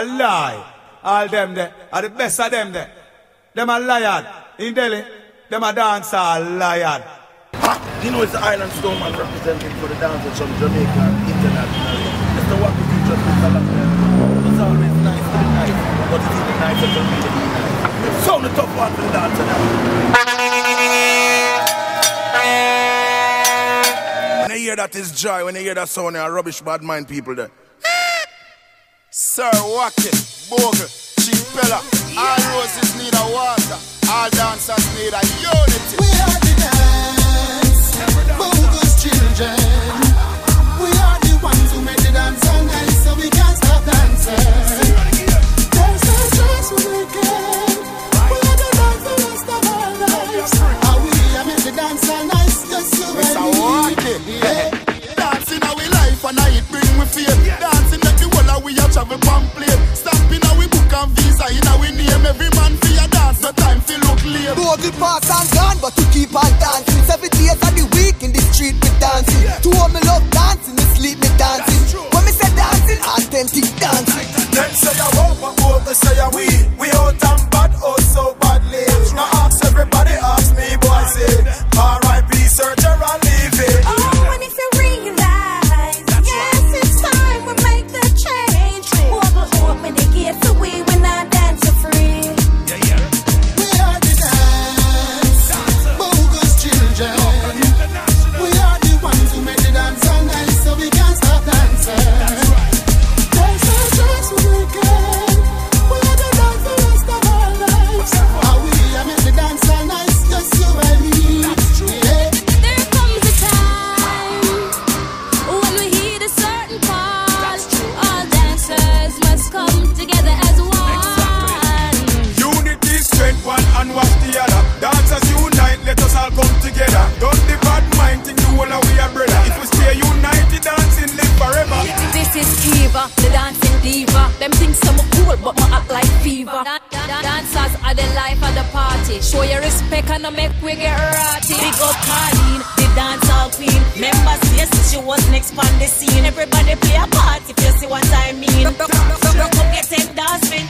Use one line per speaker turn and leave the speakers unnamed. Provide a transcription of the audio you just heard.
a lie. All them there are the best of them there. Them a liar. In Delhi, them a dancer a liar.
You know it's the Island Stone man representing for the dancers from Jamaica internationally. It's the one who just looks like that. It's always nice for the night, but it's even nicer to really be nice. It's so the top one for the dancer now. When I hear that is joy, when I hear that sound, I rubbish bad mind people there. Sir Wacky, Bogle, Chief Pella, all roses need a water, all dancers need a unity.
We are the dance, Bogle's children. We are the ones who make the dance all night, so we can't stop dancing. There's no stress when we can. We are the dance the rest of our lives. How we make the dance all night, just you and me.
Dancing our life and I it bring we fame. Dancing at the wall we a travel pan plane. Stamping our book and visa in our name. Every man for your dance, no time for look lame.
Bogle pass and gone, but we keep on dancing. 7 days of the week in the street we dancing. To all me love dancing, me sleep me dancing. When me say dancing, authentic dancing.
Them say I walk, but Bogle say I we out and bad, oh so badly. Now ask everybody, ask me, boy say R.I.P. search and leave it.
Oh, and if you realize, yes, it's time we make the change. Bogle open the gate so we not dance for free.
We are the dance, Bogle's children. We are the ones who make the dance all night, so we can't stop dancing. There's no stress when we can. We are the dance the rest of our lives. How we make the dance all night, just you and me. Yeah.
There comes a time when we hear a certain call. All dancers must come together as one.
Unity, strength, one and watch the other. Dancers unite, let us all come together. Don't the bad mind think you all are we are brother. If we stay united, dancing live forever.
This is Eva, the dancing diva. Them things some cool, but my act like fever. Dancers are the life of the party. Show your respect and make we get ratty. Big up Carleen, the dancehall queen. Members, yes, she was next on the scene. Everybody play a part if you see what I mean. Come get them dance with